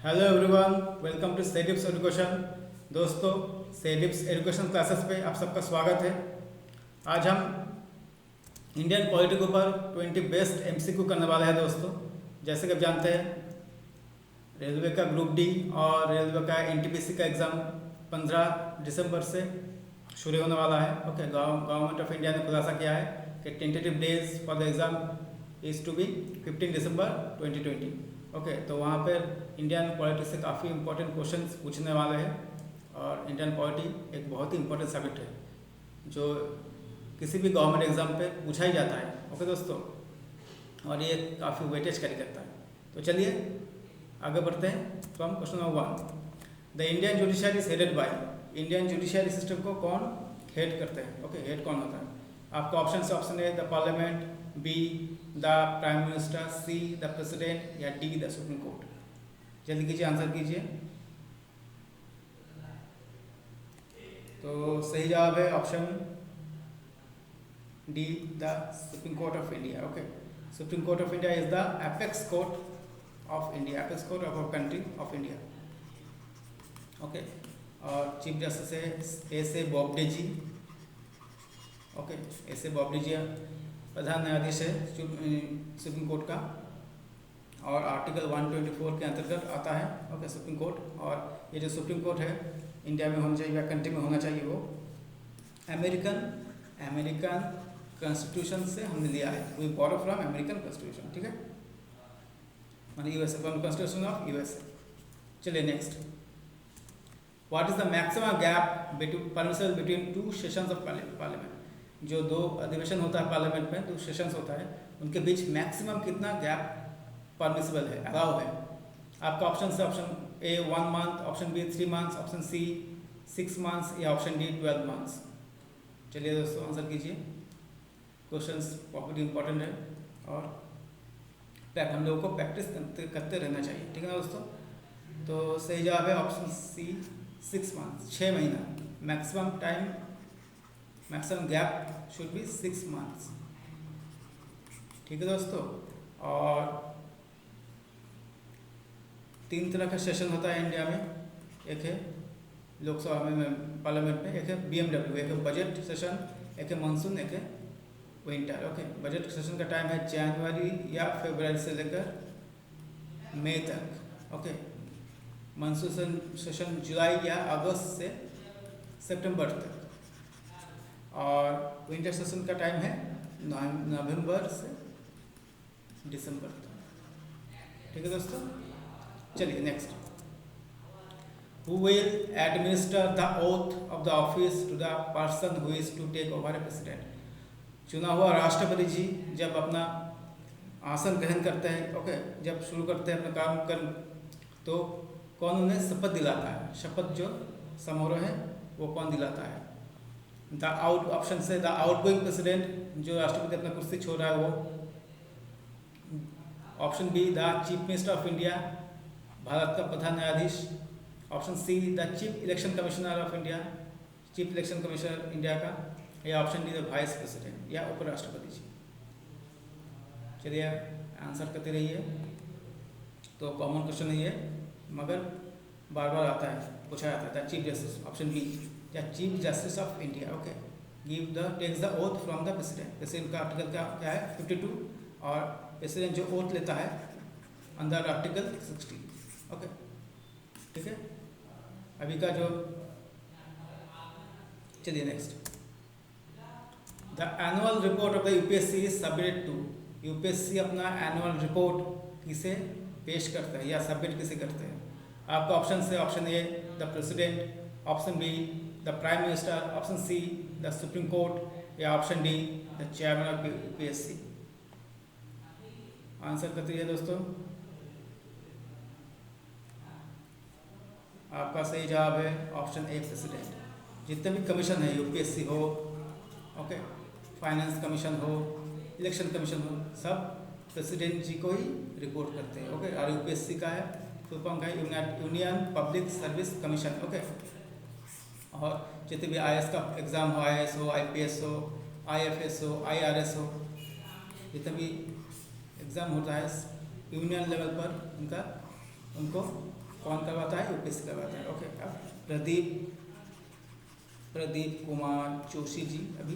Hello everyone, welcome to Sedips education. दोस्तों, Sedips education classes पे आप सबका स्वागत है। आज हम इंडियन पॉलिटी के ऊपर 20 बेस्ट एमसीक्यू करने वाले हैं। दोस्तों, जैसे कि आप जानते हैं, रेलवे का ग्रुप डी और रेलवे का एनटीपीसी का एग्ज़ाम 15 दिसंबर से शुरू होने वाला है। ओके, गवर्नमेंट ऑफ इंडिया ने खुलासा किया है कि tentative days for the exam is to be 15 December 2020। Okay, तो वहाँ पर इंडियन पॉलिटी से काफ़ी इंपॉर्टेंट क्वेश्चंस पूछने वाले हैं। और इंडियन पॉलिटी एक बहुत ही इंपॉर्टेंट सब्जेक्ट है जो किसी भी गवर्नमेंट एग्जाम पे पूछा ही जाता है। ओके दोस्तों, और ये काफ़ी वेटेज कैरी करता है। तो चलिए आगे बढ़ते हैं। From question number 1, the Indian judiciary is headed by. Indian judiciary system को कौन हेड करते हैं? ओके, हेड कौन होता है? आपका ऑप्शन है the parliament, B the prime minister, C the president या डी द सुप्रीम कोर्ट। जल्दी कीजिए, आंसर कीजिए। तो सही जवाब है option D, the supreme court of India. Okay, supreme court of India is the apex court of India, apex court of country of India. Okay, और chief justice है S A Bobde ji. Okay, S A Bobde ji प्रधान न्यायाधीश है supreme court का, और article 124 के अंतर्गत आता है। Okay, supreme court. और ये जो सुप्रीम कोर्ट है इंडिया में होना चाहिए या कंट्री में होना चाहिए, वो अमेरिकन कॉन्स्टिट्यूशन से हमने लिया है। We borrow from American constitution. ठीक है, माने USA, from constitution of USA. चलिए next, what is the maximum gap permissible between two sessions of parliament. जो दो अधिवेशन होता है पार्लियामेंट में, दो सेशंस होता है, उनके बीच मैक्सिमम कितना गैप परमिसिबल है, अलाउ है? आपका ऑप्शन से option A 1 month, option B 3 months, option C 6 months या ऑप्शन डी 12 मंथ्स। चलिए दोस्तों, आंसर कीजिए। क्वेश्चंस बहुत इंपॉर्टेंट है और हम लोगों को प्रैक्टिस करते रहना चाहिए। ठीक है ना दोस्तों? तो सही जवाब है ऑप्शन सी 6 मंथ्स, 6 महीना। Maximum time, maximum gap should be 6 months. ठीक है दोस्तों, और 3 तरह का सेशन होता है इंडिया में। एक है लोकसभा में, पार्लियामेंट में, एक है BMW, एक है बजट सेशन, एक है मानसून, एक है विंटर। ओके, बजट सेशन का टाइम है जनवरी या फरवरी से लेकर मई तक। ओके, मानसून सेशन जुलाई या अगस्त से सितंबर तक, और विंटर सेशन का टाइम है नवंबर से दिसंबर तक। ठीक है दोस्तों, चलिए next, who will administer the oath of the office to the person who is to take over a president. चुना हुआ राष्ट्रपति जी जब अपना आसन ग्रहण करते हैं, ओके, जब शुरू करते हैं अपना काम कर, तो कौन उन्हें शपथ दिलाता है? शपथ जो समारोह है वो कौन दिलाता है? ऑप्शन से द आउटगोइंग प्रेसिडेंट, जो राष्ट्रपति अपना कुर्सी छोड़ रहा है वो। Option B the chief minister of India, Bharat का प्रधान न्यायाधीश। Option C the chief election commissioner of India, chief election commissioner India का। या option D the vice president या उपराष्ट्रपति जी। चलिए आंसर करते रहिए। तो कॉमन क्वेश्चन है ये, मगर बार बार आता है, पूछा जाता है। The chief justice, option B, the chief justice of India. Okay, takes the oath from the president. President का आर्टिकल क्या है? 52, और प्रेसिडेंट जो ओथ लेता है अंडर आर्टिकल 60। ओके, ठीक है। अभी का जो, चलिए next, the annual report of the UPSC is submitted to. UPSC अपना एनुअल रिपोर्ट किसे पेश करता है या सबमिट किसे करते हैं? आपका ऑप्शन से option A the president, option B the prime minister, option C the supreme court या option D the chairman of UPSC. Answer करते रहिए दोस्तों। आपका सही जवाब है ऑप्शन ए, प्रेसिडेंट। जितने भी कमीशन है, यूपीएससी हो, ओके, फाइनेंस कमीशन हो, इलेक्शन कमीशन हो, सब प्रेसिडेंट जी को ही रिपोर्ट करते हैं। ओके, और यूपीएससी का है, फुल फॉर्म का है union public service commission. Okay, और जितने भी आईएएस का एग्ज़ाम हो, आईएएस हो, आईपीएस हो, आईएफएस हो, आईआरएस हो, जितने भी एग्ज़ाम होता है यूनियन लेवल पर उनको कौन करवाता है? यूपीएससी करवाता है। ओके, अब प्रदीप कुमार जोशी जी अभी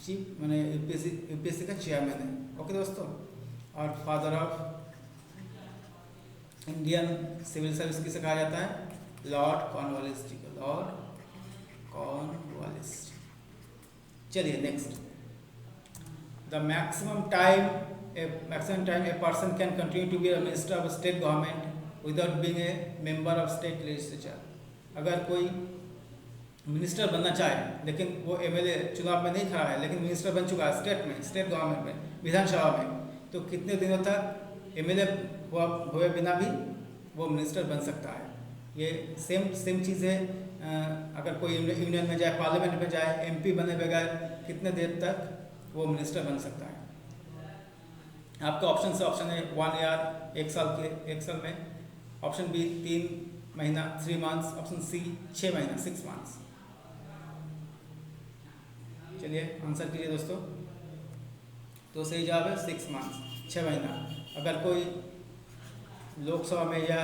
चीफ मैंने यूपीएससी का चेयरमैन है। ओके दोस्तों, और father of Indian civil service किसे कहा जाता है? लॉर्ड कॉर्नवालिस जी को, लॉर्ड कॉर्नवालिस। चलिए next, the maximum time a person can continue to be a minister of state government without being a member of state legislature. अगर कोई minister बनना चाहे लेकिन वो एमएलए चुनाव में नहीं खड़ा है, लेकिन मिनिस्टर बन चुका है स्टेट गवर्नमेंट में, विधानसभा में, तो कितने दिनों तक एमएलए हुए बिना भी वो मिनिस्टर बन सकता है? ये सेम चीज़ है। अगर कोई यूनियन में जाए, पार्लियामेंट में जाए, एमपी बने बगैर कितने देर तक वो मिनिस्टर बन सकता है? आपका ऑप्शन है 1 ईयर, 1 साल में, ऑप्शन बी 3 महीना 3 मंथ्स, ऑप्शन सी 6 महीना 6 मंथ्स। चलिए आंसर कीजिए दोस्तों। तो सही जवाब है 6 मंथ्स, 6 महीना। अगर कोई लोकसभा में या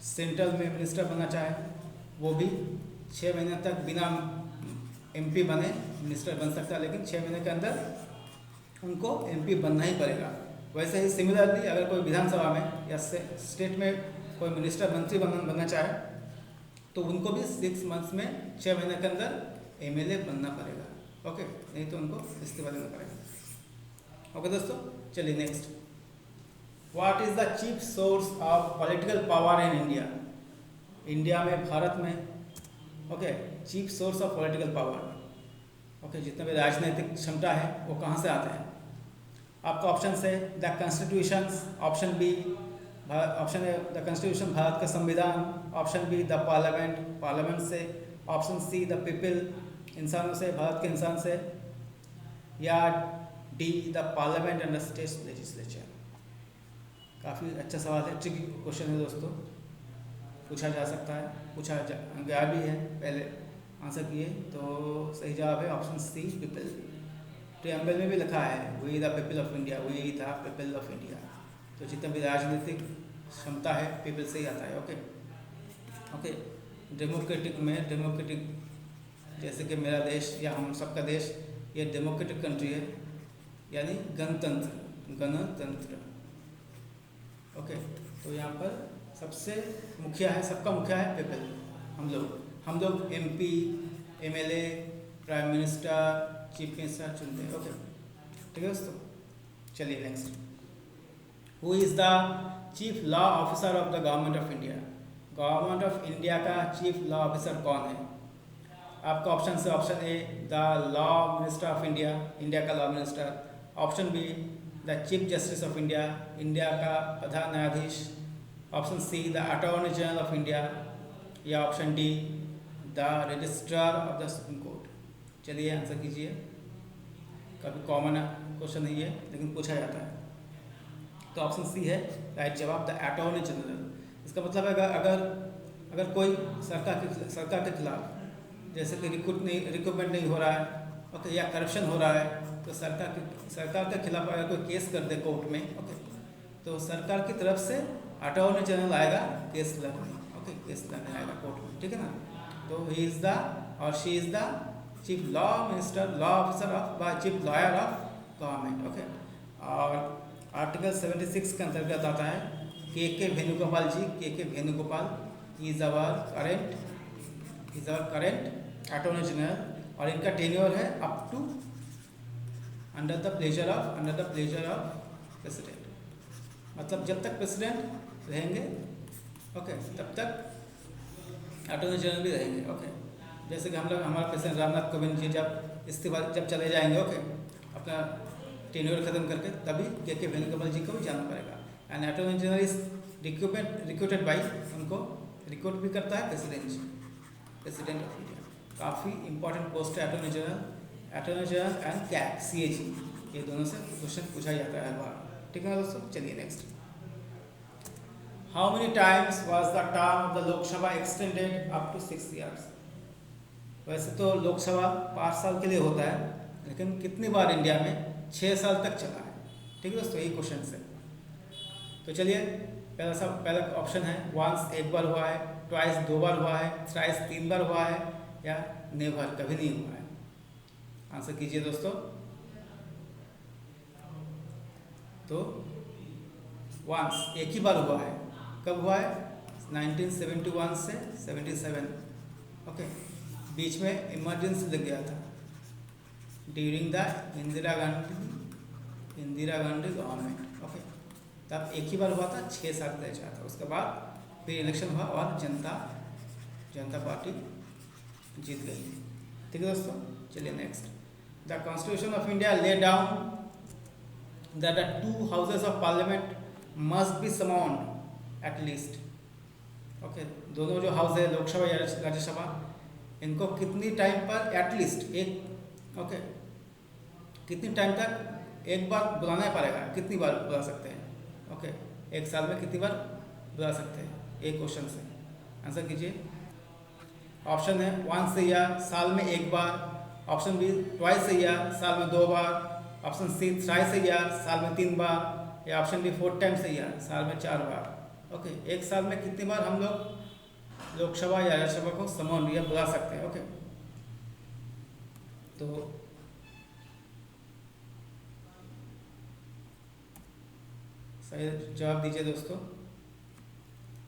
सेंट्रल में मिनिस्टर बनना चाहे वो भी 6 महीने तक बिना एमपी बने मिनिस्टर बन सकता है, लेकिन 6 महीने के अंदर उनको एमपी बनना ही पड़ेगा। वैसे ही सिमिलरली अगर कोई विधानसभा में या स्टेट में कोई मिनिस्टर मंत्री बनना चाहे तो उनको भी 6 मंथ्स में 6 महीने के अंदर एमएलए बनना पड़ेगा। ओके, नहीं तो उनको इस्तीफा देना पड़ेगा। ओके दोस्तों, चलिए next, what is the chief source of political power in India? India में, भारत में, okay, chief source of political power, okay, जितने भी राजनीतिक क्षमता है वो कहाँ से आते हैं? आपका ऑप्शन है the constitution, option B option है द कॉन्स्टिट्यूशन भारत का संविधान, ऑप्शन बी द पार्लियामेंट से, ऑप्शन सी द पीपल इंसानों से, भारत के इंसान से, या D the parliament and the state legislature. काफ़ी अच्छा सवाल है, ट्रिकी क्वेश्चन है दोस्तों, पूछा जा सकता है, पूछा गया भी है, पहले आंसर किए। तो सही जवाब है ऑप्शन सी पीपल। प्रीएम्बल में भी लिखा है we the people of India, we the people of India. तो जितना भी राजनीतिक क्षमता है पीपल से ही आता है। ओके, डेमोक्रेटिक जैसे कि मेरा देश या हम सबका देश, ये डेमोक्रेटिक कंट्री है, यानी गणतंत्र। ओके, तो यहाँ पर सबसे मुखिया है, सबका मुखिया है पीपल, हम लोग MP, MLA, prime minister, chief minister चुनते हैं। ओके, ठीक है दोस्तों। चलिए next, who is the chief law officer of the government of India? Government of India का चीफ लॉ ऑफिसर कौन है? आपका ऑप्शन से option A the law minister of India, India का law minister, option B the chief justice of India, India का प्रधान न्यायाधीश, option C the attorney general of India, या option D the registrar of the supreme court. चलिए answer कीजिए। काफ़ी common question नहीं है लेकिन पूछा जाता है। तो ऑप्शन सी है राइट जवाब, द अटॉर्नी जनरल। इसका मतलब है अगर कोई सरकार के खिलाफ जैसे कि रिक्रूटमेंट नहीं हो रहा है, ओके, या करप्शन हो रहा है, तो सरकार के खिलाफ अगर कोई केस कर दे कोर्ट में, ओके, तो सरकार की तरफ से अटॉर्नी जनरल आएगा केस लड़ने, ओके, केस लड़ने आएगा कोर्ट में, ठीक है ना। तो ही इज़ द और she is the chief law minister, law officer of chief lawyer of government. Okay, और आर्टिकल 76 के अंतर्गत आता है K Venugopal ji. K Venugopal is our current attorney general, और इनका टेन्योर है up to under the pleasure of president. मतलब जब तक प्रेसिडेंट रहेंगे, ओके, तब तक अटॉर्नी जनरल भी रहेंगे। ओके, जैसे कि हमारे प्रेसिडेंट रामनाथ कोविंद जी जब चले जाएंगे, ओके, अपना टेन्योर खत्म करके, तभी के वेणुगोपाल जी को भी जाना पड़ेगा। And attorney general is recruited by, उनको रिक्रूट भी करता है प्रेसिडेंट ऑफ इंडिया। काफ़ी इंपॉर्टेंट पोस्ट है attorney general and CAG CAG, ये दोनों से क्वेश्चन पूछा जाता है हर बार, ठीक है दोस्तों। चलिए next, how many times was the term of the Lok Sabha extended up to 6 years? वैसे तो लोकसभा 5 साल के लिए होता है, लेकिन कितनी बार इंडिया में 6 साल तक चला है, ठीक है दोस्तों, यही क्वेश्चन है। तो चलिए पहला ऑप्शन है वंस, एक बार हुआ है, ट्वाइस, दो बार हुआ है, थ्राइस, तीन बार हुआ है, या नेवर, कभी नहीं हुआ है। आंसर कीजिए दोस्तों। तो वंस, एक ही बार हुआ है। कब हुआ है? 1971 से 77। ओके, बीच में इमरजेंसी लग गया था during the Indira Gandhi government. Okay, तब एक ही बार हुआ था, 6 साल रह जाता था। उसके बाद फिर इलेक्शन हुआ और जनता पार्टी जीत गई। ठीक है दोस्तों, चलिए next. The constitution of India lay down that the 2 houses of parliament must be summoned at least। Okay, दोनों जो हाउस है, लोकसभा या राज्यसभा, इनको कितनी टाइम पर एटलीस्ट एक, ओके, कितनी टाइम तक एक बार बुलाना पड़ेगा, कितनी बार बुला सकते हैं? ओके, एक साल में कितनी बार बुला सकते हैं? एक क्वेश्चन से आंसर कीजिए। ऑप्शन है वंस ईयर, साल में एक बार। ऑप्शन बी ट्वाइस ईयर, साल में 2 बार। ऑप्शन सी थ्राइस ईयर, साल में 3 बार। या ऑप्शन डी 4 टाइम्स ईयर, साल में 4 बार। ओके, एक साल में कितनी बार हम लोग लोकसभा या राज्यसभा को समन या बुला सकते हैं? ओके, तो सही जवाब दीजिए दोस्तों।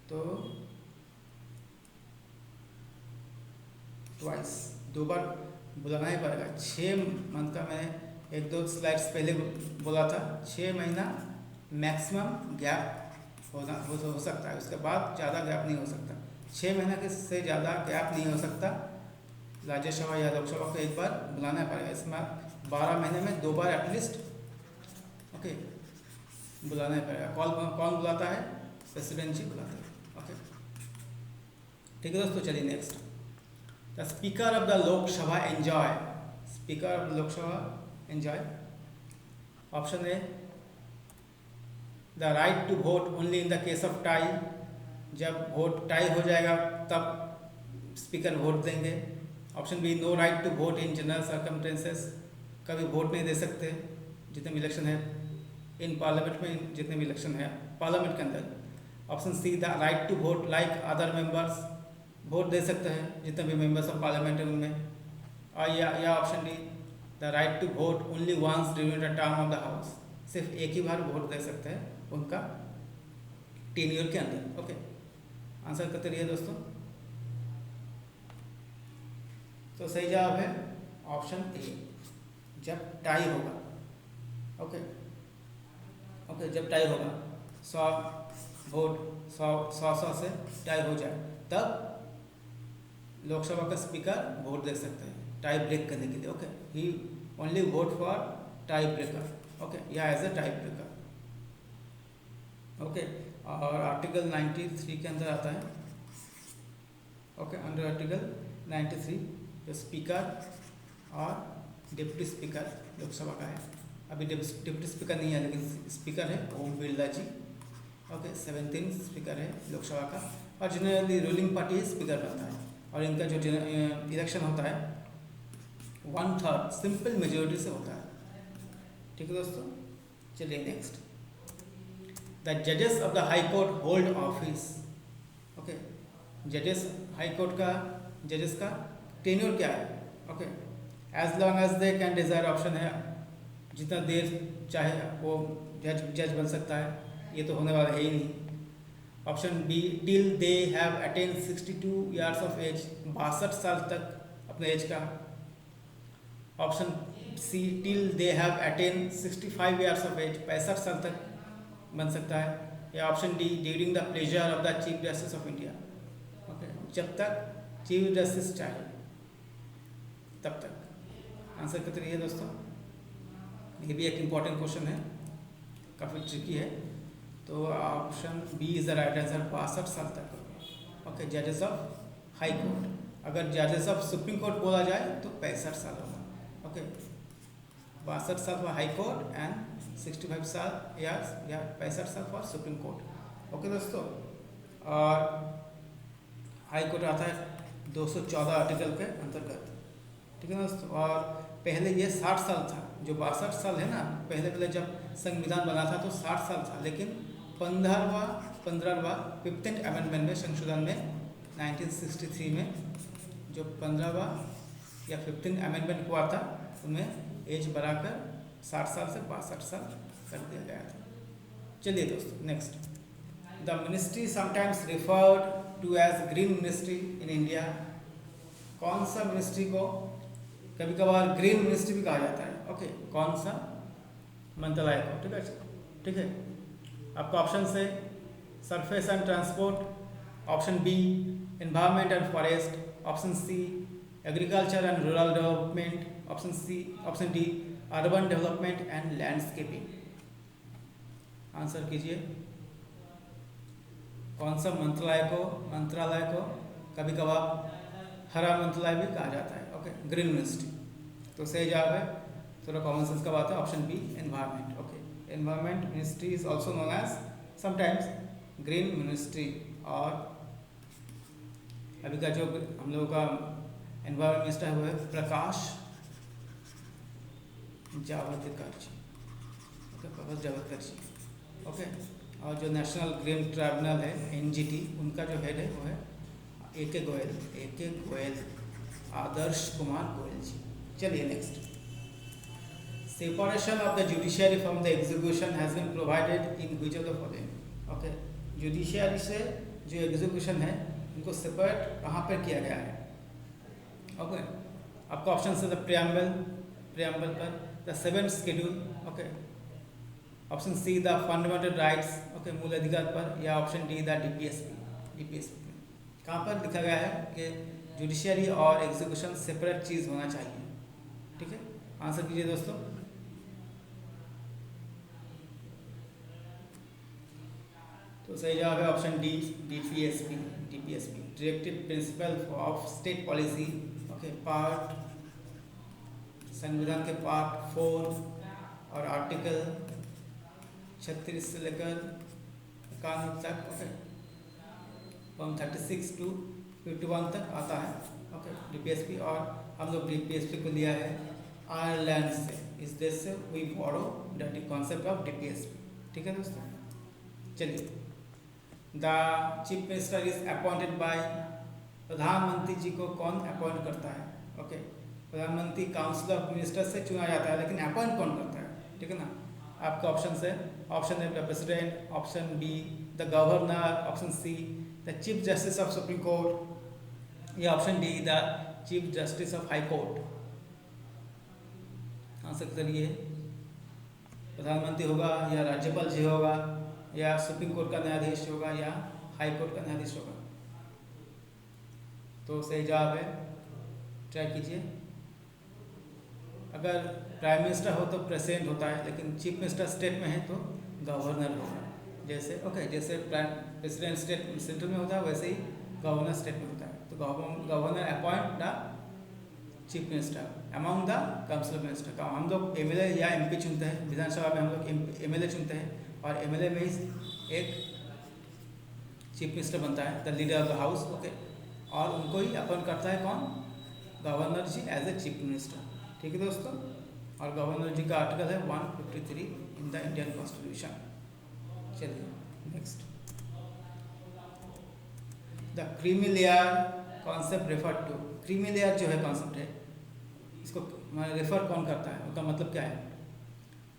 तो ट्वाइस, 2 बार बुलाना ही पड़ेगा। 6 मंथ का मैंने 1-2 स्लाइड्स पहले बोला था, 6 महीना मैक्सिमम गैप हो सकता है। उसके बाद ज़्यादा गैप नहीं हो सकता। 6 महीना के से ज़्यादा गैप नहीं हो सकता। राज्यसभा या लोकसभा को एक बार बुलाना पड़ेगा। इसमें 12 महीने में 2 बार एटलीस्ट, ओके, बुलाना ही पड़ेगा। कौन बुलाता है? प्रेसिडेंट जी बुलाता है। ओके, ठीक है दोस्तों, चलिए next. The speaker of the Lok Sabha enjoy, speaker of Lok Sabha enjoy. Option A the right to vote only in the case of tie, जब वोट टाई हो जाएगा तब स्पीकर वोट देंगे। Option B no right to vote in general circumstances, कभी vote नहीं दे सकते जितने भी इलेक्शन है इन पार्लियामेंट में, जितने भी इलेक्शन है पार्लियामेंट के अंदर। Option C the right to vote like other members, vote दे सकते हैं जितने भी मेंबर्स ऑफ पार्लियामेंट है उनमें। और या option D the right to vote only once during the term of the house, सिर्फ एक ही बार वोट दे सकते हैं उनका टेन्योर के अंदर। ओके, आंसर करते रहिए दोस्तों। तो सही जवाब है ऑप्शन ए, जब टाई होगा। ओके, जब टाई होगा, 100 वोट 100 से टाई हो जाए तब लोकसभा का स्पीकर वोट दे सकते हैं टाई ब्रेक करने के लिए। Okay, he only vote for tie breaker. Okay, या as a tie breaker. Okay, और आर्टिकल 93 के अंदर आता है। ओके, अंडर आर्टिकल 93 जो स्पीकर और डिप्टी स्पीकर लोकसभा का है, अभी डिप्टी स्पीकर नहीं है लेकिन स्पीकर है ओम बिरला जी। ओके, 17 स्पीकर है लोकसभा का, और जनरली रूलिंग पार्टी ही स्पीकर बनता है। और इनका जो इलेक्शन होता है 1/3 सिंपल मेजोरिटी से होता है। ठीक है दोस्तों, चलिए नेक्स्ट। द जजेस of the high court hold office. Okay, जजेस हाई कोर्ट का जजेस का टेन्योर क्या है? Okay, as long as they can desire, option है जितना देर चाहे वो जज बन सकता है, ये तो होने वाला है ही नहीं। Option B till they have attain 62 years of age, 62 साल तक अपने एज का। Option C till they have attain 65 years of age, 65 साल तक बन सकता है। या option D during the pleasure of the chief justice of India. Okay, जब तक चीफ जस्टिस चाहे तब तक। आंसर करते रहिए दोस्तों, ये भी एक इम्पॉर्टेंट क्वेश्चन है, काफ़ी ट्रिकी है। तो option B is the right answer, 62 साल तक। ओके, जजेस ऑफ हाई कोर्ट। अगर जजेस ऑफ सुप्रीम कोर्ट बोला जाए तो 65 साल होगा। ओके, 62 साल फॉर हाई कोर्ट एंड 65 साल या 65 साल फॉर सुप्रीम कोर्ट। ओके दोस्तों, और हाई कोर्ट आता है 214 आर्टिकल के अंतर्गत। ठीक है दोस्तों, और पहले ये 60 साल था, जो 62 साल है ना, पहले जब संविधान बना था तो 60 साल था, लेकिन 15वां 15वां 15th अमेंडमेंट में, संशोधन में 1963 में जो 15वां या 15th अमेंडमेंट हुआ था उनमें एज बढ़ाकर 60 साल से 62 साल कर दिया गया था। चलिए दोस्तों next, the ministry sometimes referred to as green ministry in India. कौन सा मिनिस्ट्री को कभी कभार ग्रीन मिनिस्ट्री भी कहा जाता है? ओके, कौन सा मंत्रालय को? ठीक है। आपका ऑप्शन से surface and transport, option B environment and forest, option C agriculture and rural development, option D urban development and landscaping. Answer कीजिए, कौन सा मंत्रालय को कभी कभार हरा मंत्रालय भी कहा जाता है? Okay, green ministry. तो सही जवाब है, थोड़ा कॉमन सेंस का बात है, option B environment. Okay, environment ministry is also known as sometimes green ministry. और अभी का जो हम लोगों का एनवायरनमेंट मिनिस्टर है वो है प्रकाश जावड़ेकर जी। ओके, प्रकाश जावड़ेकर जी। ओके, और जो नेशनल ग्रीन ट्राइब्यूनल है एनजीटी, उनका जो हेड है वो है ए के गोयल, आदर्श कुमार गोयल जी। चलिए next, separation of the judiciary from the execution has been provided in which of the following. Okay, judiciary से जो एग्जीक्यूशन है उनको सेपरेट कहाँ पर किया गया है? ओके, आपका ऑप्शन से द प्रियम्बल पर, the 7th schedule, okay, option C the fundamental rights, okay, मूल अधिकार पर, या ऑप्शन डी द डीपीएसपी। कहाँ पर लिखा गया है कि जुडिशियरी और एग्जीक्यूशन सेपरेट चीज़ होना चाहिए? ठीक है, आंसर कीजिए दोस्तों। तो सही जवाब है option D DPSP, directive principle of state policy. Okay, part संविधान के पार्ट 4 और आर्टिकल 36 से लेकर 51 तक, ओके, फ्रॉम 36 टू 51 तक आता है। ओके, डीपीएसपी, और हम लोग डीपीएसपी को लिया है आयरलैंड से, इस देश से we borrow the concept of DPSP. ठीक है दोस्तों, चलिए, the chief minister is appointed by, प्रधानमंत्री जी को कौन अपॉइंट करता है? ओके, प्रधानमंत्री काउंसिल ऑफ मिनिस्टर से चुना जाता है, लेकिन अपॉइंट कौन करता है? ठीक है ना, आपका ऑप्शन है the president, option B the governor, option C the chief justice of supreme court, या option D the chief justice of high court. Answer करिए, प्रधानमंत्री होगा, या राज्यपाल जी होगा, या सुप्रीम कोर्ट का न्यायाधीश होगा, या हाई कोर्ट का न्यायाधीश होगा? तो सही जवाब है, ट्राई कीजिए। अगर प्राइम मिनिस्टर हो तो प्रेसिडेंट होता है, लेकिन चीफ मिनिस्टर स्टेट में है तो गवर्नर होगा। जैसे प्रेसिडेंट स्टेट सेंट्रल में होता है, वैसे ही गवर्नर स्टेट में होता है। तो governor appoint the chief minister among the council of minister. का हम लोग एमएलए या एमपी चुनते हैं, विधानसभा में हम लोग एमएलए चुनते हैं, और एमएलए में ही एक चीफ मिनिस्टर बनता है, the leader of the house. Okay, और उनको ही अपॉइंट करता है कौन? Governor ji as a chief minister. ठीक है दोस्तों, और गवर्नर जी का आर्टिकल है 153 इन द इंडियन कॉन्स्टिट्यूशन। चलिए next, the creamy layer concept refer to. Creamy layer जो है कॉन्सेप्ट है, इसको रेफर कौन करता है, उसका मतलब क्या है?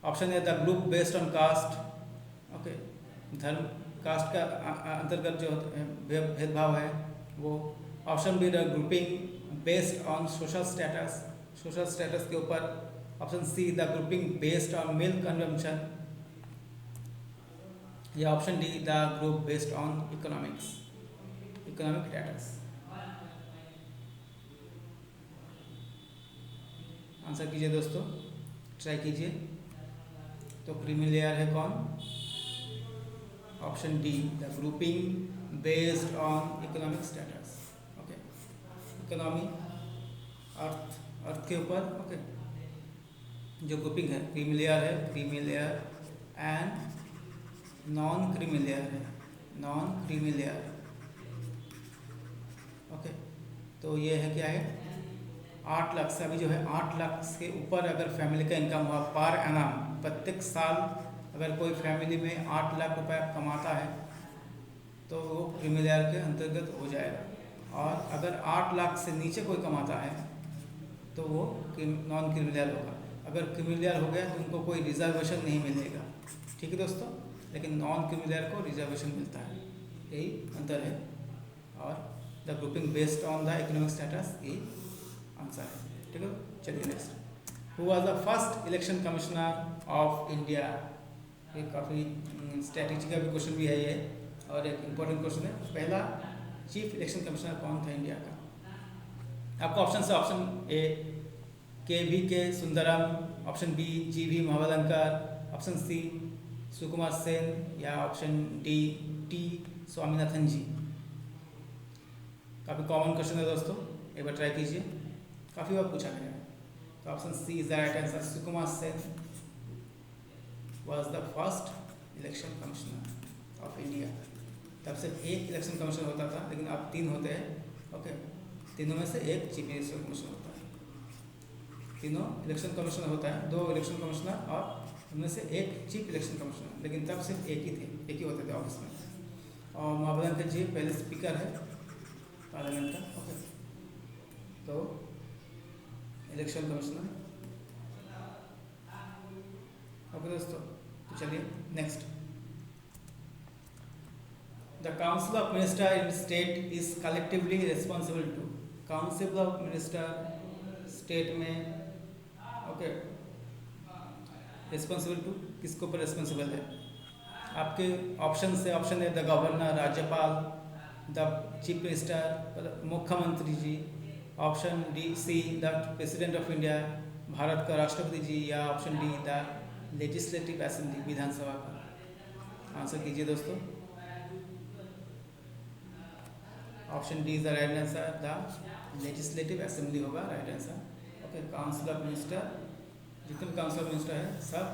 ऑप्शन है the group based on caste. Okay, धर्म कास्ट का अंतर्गत जो भेदभाव है वो। Option B the grouping based on social status के ऊपर। Option C the grouping based on milk consumption, या option D the group based on economic status. Answer कीजिए दोस्तों, ट्राई कीजिए। तो क्रीमी लेयर है कौन? Option D the grouping based on economic status. Okay, economy अर्थ के ऊपर। ओके, जो ग्रुपिंग है क्रीमी लेयर है, creamy layer and non creamy layer है, नॉन क्रीमी लेयर। ओके, तो ये है क्या है, 8 लाख से अभी जो है 8 लाख के ऊपर अगर फैमिली का इनकम हुआ पर एनम, प्रत्येक साल अगर कोई फैमिली में 8 लाख रुपए कमाता है तो वो क्रीमी लेयर के अंतर्गत हो जाएगा। और अगर 8 लाख से नीचे कोई कमाता है तो वो नॉन क्रीमी लेयर होगा। अगर क्रीमी लेयर हो गया तो उनको कोई रिजर्वेशन नहीं मिलेगा, ठीक है दोस्तों। लेकिन नॉन क्रीमी लेयर को रिजर्वेशन मिलता है, यही अंतर है। और the grouping based on the economic status, ये आंसर है, ठीक है। चलिए next, who was the first election commissioner of India. ये काफ़ी स्ट्रैटेजी का भी क्वेश्चन भी है ये, और एक इम्पोर्टेंट क्वेश्चन है। पहला चीफ इलेक्शन कमिश्नर कौन था इंडिया का? आपको ऑप्शन से, ऑप्शन ए के सुंदरम, ऑप्शन बी जी महावलंकर, ऑप्शन सी सुकुमार सेन, या ऑप्शन डी टी स्वामीनाथन जी। काफ़ी कॉमन क्वेश्चन है दोस्तों, एक बार ट्राई कीजिए, काफ़ी बार पूछा गया है। तो option C is the right answer. Sukumar Sen was the first election commissioner of India. तब सिर्फ एक इलेक्शन कमिश्नर होता था, लेकिन अब 3 होते हैं, ओके। तीनों में से एक चीफ इलेक्शन कमिश्नर होता है। तीनों इलेक्शन कमिश्नर होता है, 2 इलेक्शन कमिश्नर और उनमें से एक चीफ इलेक्शन कमिश्नर, लेकिन तब सिर्फ एक ही थे, एक ही होते थे ऑफिस में। और महावलंकर जी पहले स्पीकर है पार्लियामेंट का, ओके। तो इलेक्शन कमिश्नर, ओके दोस्तों। तो चलिए next, the council of minister in state is collectively responsible to. Council of minister state में, ओके, रिस्पॉन्सिबल टू किसके ऊपर रिस्पॉन्सिबल है? आपके ऑप्शन से, ऑप्शन है द गवर्नर, राज्यपाल, द चीफ मिनिस्टर, मुख्यमंत्री जी, option D C the president of India, Bharat का राष्ट्रपति जी, या option D the legislative assembly, विधानसभा का। आंसर कीजिए दोस्तों। Option D is the right answer, the legislative assembly होगा right answer, okay. Council of minister, जितने भी काउंसिल ऑफ मिनिस्टर है सब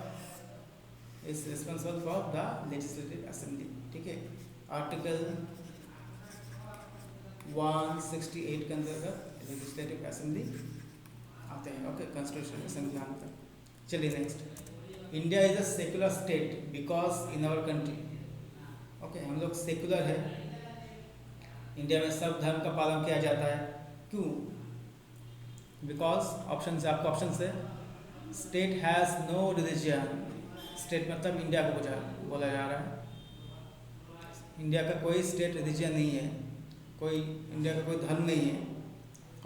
is responsible for the legislative assembly, ठीक है। आर्टिकल 168 के अंतर्गत लेजिस्लेटिव असेंबली आते हैं, ओके, कॉन्स्टिट्यूशन असेंबली आता है। चलिए next, India is a secular state because in our country, okay, हम लोग सेकुलर है, इंडिया में सब धर्म का पालन किया जाता है, क्यों? बिकॉज ऑप्शन से, आपका ऑप्शन से, state has no religion. State मतलब इंडिया को बोला जा रहा है। इंडिया का कोई स्टेट रिलीजन नहीं है, कोई इंडिया का कोई धर्म नहीं है।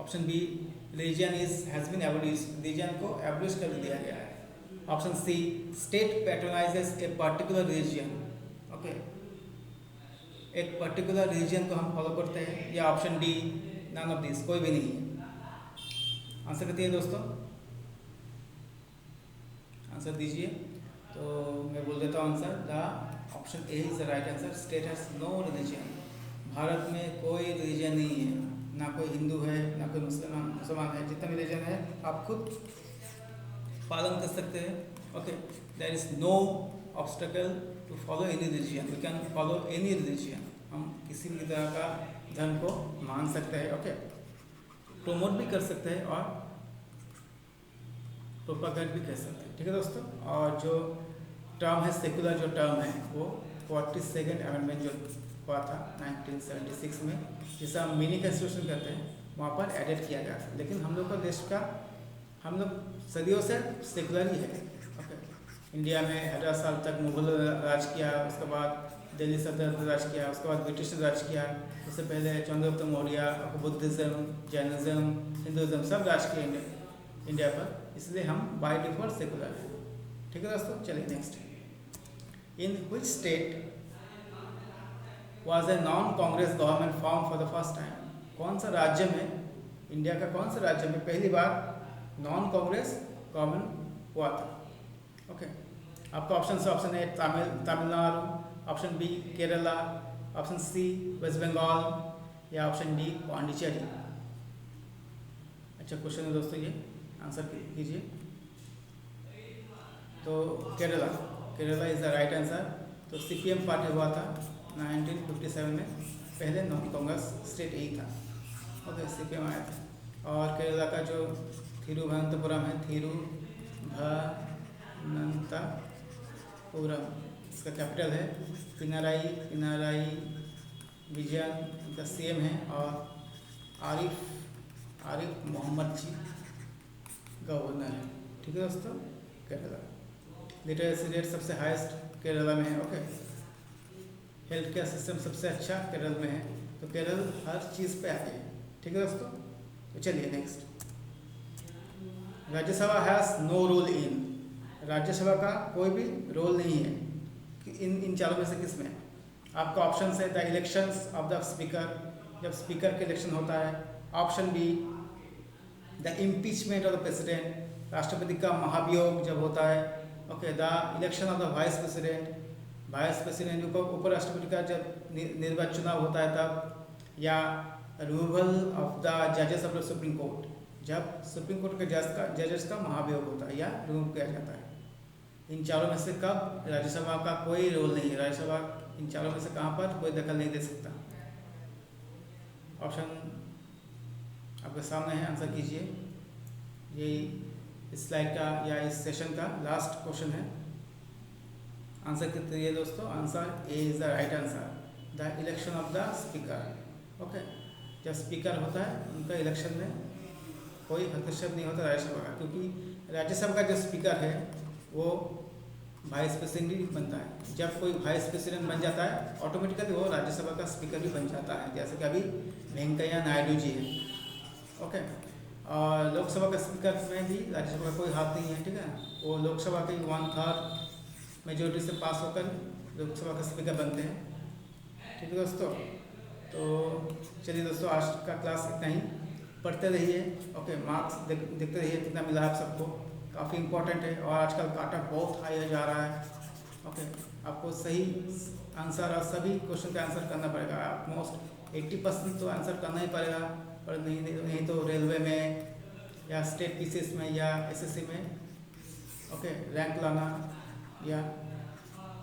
Option B, religion has been abolish, religion को एबोलिश कर दिया गया है। Option C, state patronizes a particular religion, okay, एक पर्टिकुलर रिलीजन को हम फॉलो करते हैं। या option D, none of this, कोई भी नहीं है। आंसर करती है दोस्तों, आंसर दीजिए। तो मैं बोल देता हूँ answer, the option A is the right answer. State has no religion, Bharat में कोई रिलीजन नहीं है, ना कोई हिंदू है, ना कोई मुसलमान है। जितना भी रिलीजन है आप खुद पालन कर सकते हैं, okay. There is no obstacle to follow any religion, we can follow any religion. हम किसी भी तरह का धर्म को मान सकते हैं, ओके, प्रमोट भी कर सकते हैं और प्रोपागेट भी कर सकते हैं, ठीक है दोस्तों। और जो टर्म है सेकुलर, जो टर्म है वो 42nd अमेंडमेंट जो हुआ था 1976 में, जिसे हम मिनी कॉन्स्टिट्यूशन कहते हैं, वहाँ पर एडिट किया गया था। लेकिन हम लोग का देश का, हम लोग सदियों से सेकुलर ही है, ओके। इंडिया में 18 साल तक मुगल राज किया, उसके बाद दिल्ली सल्तनत राज किया, उसके बाद ब्रिटिश राज किया, उससे पहले चंद्रगुप्त मौर्य, बुद्धिज़्म, जैनिज़्म, हिंदुज़्म सब राज किए इंडिया पर, इसलिए हम बाय डिफॉल्ट सेकुलर हैं, ठीक है दोस्तों। चलिए next, in which state was a non Congress government form for the first time? कौन सा राज्य में, इंडिया का कौन सा राज्य में पहली बार नॉन कांग्रेस गवर्नमेंट हुआ था? ओके, आपका ऑप्शन से, option A Tamil Nadu, option B Kerala, option C West Bengal, या ऑप्शन डी पांडिचेरी। अच्छा क्वेश्चन है दोस्तों, ये आंसर कीजिए। तो Kerala, Kerala is the right answer. तो सीपीएम पार्टी हुआ था 1957 में, पहले नॉन कांग्रेस स्टेट यही था, ओके, सीपीएम आया था। और केरला का जो थिरुवनंतपुरम है, थिरुवनंतपुरम, इसका कैपिटल है पिनाराई विजयन इनका CM है, और आरिफ मोहम्मद जी गवर्नर है। ठीक है दोस्तों, केरला लिटरेसी रेट सबसे हाईएस्ट केरला में है। ओके, हेल्थ केयर सिस्टम सबसे अच्छा केरल में है। तो केरल हर चीज़ पे आगे है। ठीक है दोस्तों, तो चलिए next. Rajya Sabha has no role in, Rajya Sabha का कोई भी रोल नहीं है कि इन चारों में से किस में। आपका ऑप्शन है the elections of the speaker, जब स्पीकर के इलेक्शन होता है। Option B the impeachment of the president, राष्ट्रपति का महाभियोग जब होता है। Okay, the election of the vice president, vice president को उपराष्ट्रपति का जब निर्वाचन चुनाव होता है तब। या रिमूवल ऑफ द जजेस ऑफ द सुप्रीम कोर्ट, जब सुप्रीम कोर्ट के जजेस का महाभियोग होता है या रिमूव किया जाता है। इन चारों में से कब राज्यसभा का कोई रोल नहीं है, राज्यसभा इन चारों में से कहाँ पर कोई दखल नहीं दे सकता। ऑप्शन आपके सामने है, आंसर कीजिए। यही इस स्लाइड का या इस सेशन का लास्ट क्वेश्चन है। आंसर कितनी है दोस्तों? Answer A is the right answer, the election of the speaker. Okay, जब स्पीकर होता है उनका इलेक्शन में कोई हस्तक्षेप नहीं होता राज्यसभा का, क्योंकि राज्यसभा का जो स्पीकर है वो वाइस प्रेसिडेंट बनता है। जब कोई वाइस प्रेसिडेंट बन जाता है ऑटोमेटिकली वो राज्यसभा का स्पीकर भी बन जाता है, जैसे कि अभी वेंकैया नायडू जी हैं। ओके, और लोकसभा का स्पीकर में भी राज्यसभा का कोई हाथ नहीं है। ठीक है, वो लोकसभा के 1/3 मेजोरिटी से पास होकर लोकसभा का स्पीकर बनते हैं। ठीक है दोस्तों, तो चलिए दोस्तों, आज का क्लास इतना ही। पढ़ते रहिए। ओके, मार्क्स देखते रहिए कितना मिला है आप सबको, काफ़ी इंपॉर्टेंट है। और आजकल काटा बहुत हाई जा रहा है। ओके, आपको सही आंसर और सभी क्वेश्चन का आंसर करना पड़ेगा। ऑलमोस्ट 80% तो आंसर करना ही पड़ेगा, पर नहीं तो रेलवे में या स्टेट पीसीएस में या एसएससी में ओके रैंक लाना या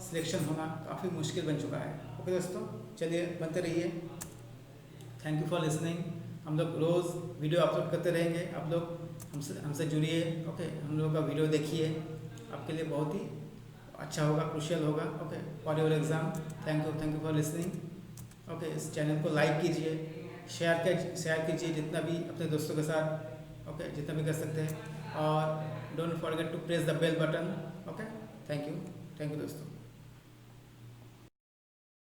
सिलेक्शन होना काफ़ी मुश्किल बन चुका है। ओके दोस्तों, चलिए बनते रहिए। Thank you for listening. हम लोग रोज़ वीडियो अपलोड करते रहेंगे, आप लोग हमसे जुड़िए। ओके, हम लोगों का वीडियो देखिए, आपके लिए बहुत ही अच्छा होगा, क्रूशियल होगा। Okay, for your exam. Thank you for listening. Okay, इस चैनल को लाइक कीजिए, शेयर कीजिए जितना भी अपने दोस्तों के साथ। ओके, जितना भी कर सकते हैं। और don't forget to press the bell button. Okay, thank you दोस्तों।